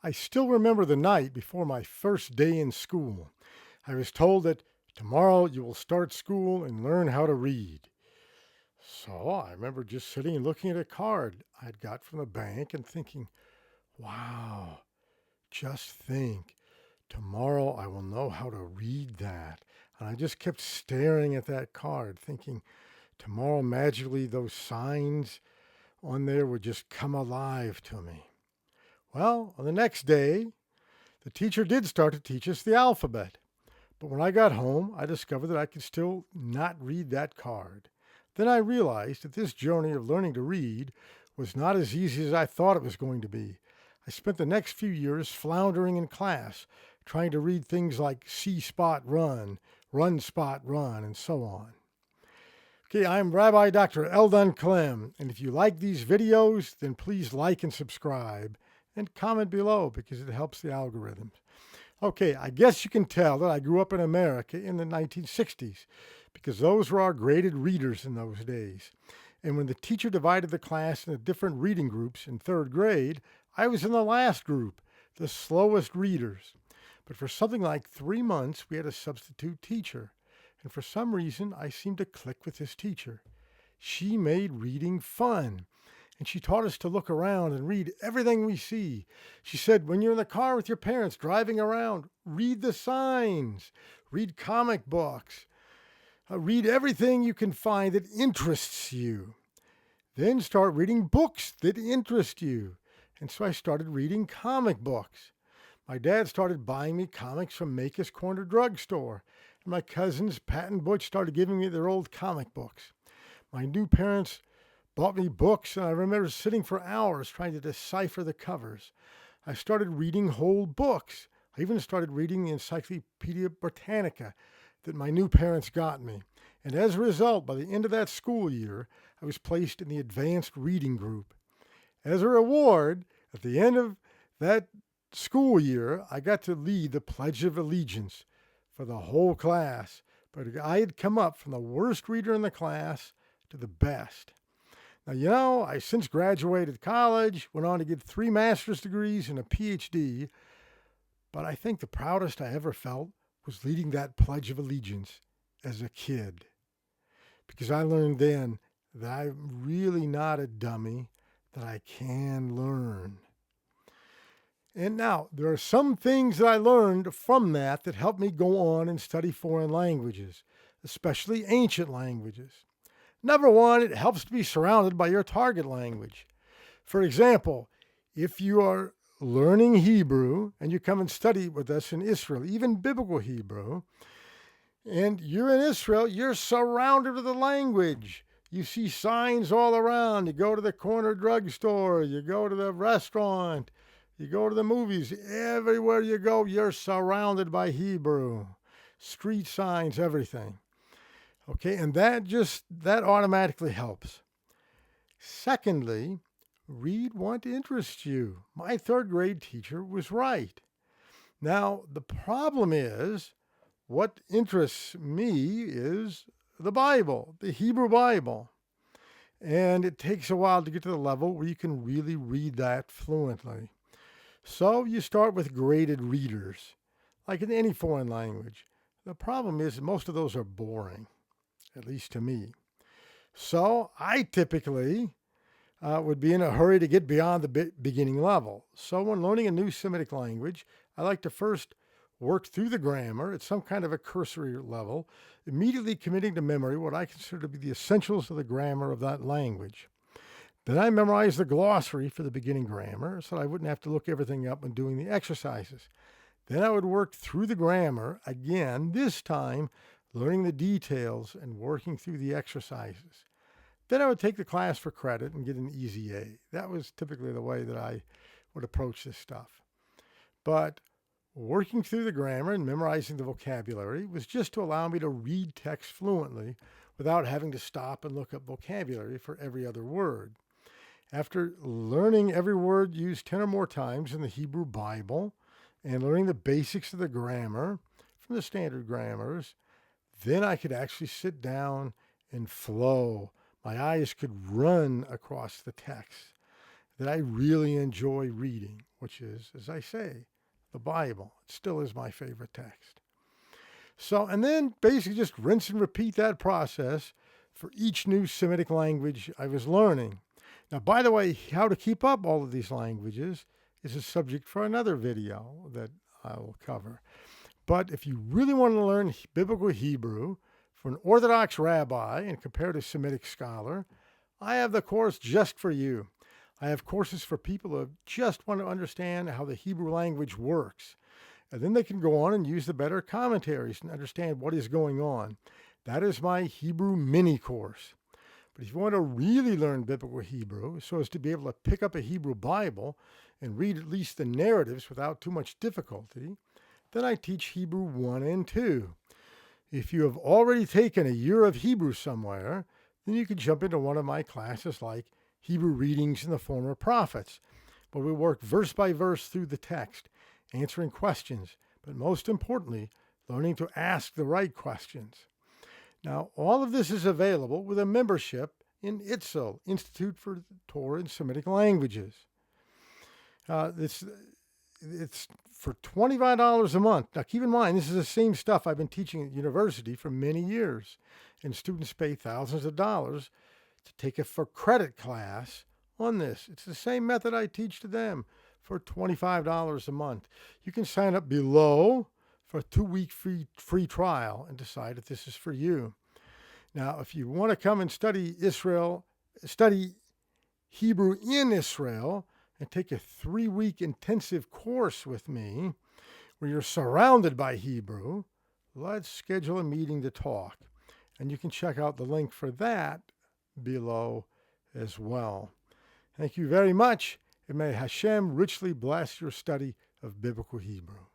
I still remember the night before my first day in school. I was told that tomorrow you will start school and learn how to read. So I remember just sitting and looking at a card I'd got from the bank and thinking, wow, just think, tomorrow I will know how to read that. And I just kept staring at that card, thinking, tomorrow magically those signs on there would just come alive to me. Well, on the next day, the teacher did start to teach us the alphabet. But when I got home, I discovered that I could still not read that card. Then I realized that this journey of learning to read was not as easy as I thought it was going to be. I spent the next few years floundering in class, trying to read things like see spot run spot run, and so on. Okay, I'm Rabbi Dr. Eldon Clem, and if you like these videos, then please like and subscribe, and comment below because it helps the algorithms. Okay, I guess you can tell that I grew up in America in the 1960s because those were our graded readers in those days. And when the teacher divided the class into different reading groups in third grade, I was in the last group, the slowest readers. But for something like 3 months, we had a substitute teacher. And for some reason, I seemed to click with this teacher. She made reading fun. And she taught us to look around and read everything we see. She said, when you're in the car with your parents driving around, read the signs, read comic books, read everything you can find that interests you. Then start reading books that interest you. And so I started reading comic books. My dad started buying me comics from Maker's Corner Drugstore. And my cousins, Pat and Butch, started giving me their old comic books. My new parents bought me books, and I remember sitting for hours trying to decipher the covers. I started reading whole books. I even started reading the Encyclopedia Britannica that my new parents got me. And as a result, by the end of that school year, I was placed in the advanced reading group. As a reward, at the end of that school year, I got to lead the Pledge of Allegiance for the whole class. But I had come up from the worst reader in the class to the best. Now, I since graduated college, went on to get 3 master's degrees and a PhD, but I think the proudest I ever felt was leading that Pledge of Allegiance as a kid. Because I learned then that I'm really not a dummy, that I can learn. And now, there are some things that I learned from that helped me go on and study foreign languages, especially ancient languages. Number one, it helps to be surrounded by your target language. For example, if you are learning Hebrew and you come and study with us in Israel, even biblical Hebrew, and you're in Israel, you're surrounded with the language. You see signs all around. You go to the corner drugstore, you go to the restaurant, you go to the movies. Everywhere you go, you're surrounded by Hebrew. Street signs, everything. Okay, and that automatically helps. Secondly, read what interests you. My third grade teacher was right. Now, the problem is, what interests me is the Bible, the Hebrew Bible. And it takes a while to get to the level where you can really read that fluently. So you start with graded readers, like in any foreign language. The problem is most of those are boring, at least to me. So I typically would be in a hurry to get beyond the beginning level. So when learning a new Semitic language, I like to first work through the grammar at some kind of a cursory level, immediately committing to memory what I consider to be the essentials of the grammar of that language. Then I memorize the glossary for the beginning grammar so I wouldn't have to look everything up when doing the exercises. Then I would work through the grammar again, this time learning the details and working through the exercises. Then I would take the class for credit and get an easy A. That was typically the way that I would approach this stuff. But working through the grammar and memorizing the vocabulary was just to allow me to read text fluently without having to stop and look up vocabulary for every other word. After learning every word used 10 or more times in the Hebrew Bible and learning the basics of the grammar from the standard grammars, then I could actually sit down and flow. My eyes could run across the text. that I really enjoy reading, which is, as I say, the Bible. It still is my favorite text. So, and then basically just rinse and repeat that process for each new Semitic language I was learning. Now, by the way, how to keep up all of these languages is a subject for another video that I will cover. But if you really want to learn biblical Hebrew for an Orthodox rabbi and comparative Semitic scholar, I have the course just for you. I have courses for people who just want to understand how the Hebrew language works. And then they can go on and use the better commentaries and understand what is going on. That is my Hebrew mini course. But if you want to really learn biblical Hebrew so as to be able to pick up a Hebrew Bible and read at least the narratives without too much difficulty, then I teach Hebrew 1 and 2. If you have already taken a year of Hebrew somewhere, then you can jump into one of my classes like Hebrew Readings in the Former Prophets, where we work verse by verse through the text, answering questions, but most importantly, learning to ask the right questions. Now, all of this is available with a membership in ITSL, Institute for Torah and Semitic Languages. It's for $25 a month. Now, keep in mind, this is the same stuff I've been teaching at university for many years, and students pay thousands of dollars to take a for credit class on this. It's the same method I teach to them for $25 a month. You can sign up below for a 2-week free trial and decide if this is for you. Now, if you want to come and study Hebrew in Israel, and take a 3-week intensive course with me where you're surrounded by Hebrew, let's schedule a meeting to talk. And you can check out the link for that below as well. Thank you very much, and may Hashem richly bless your study of biblical Hebrew.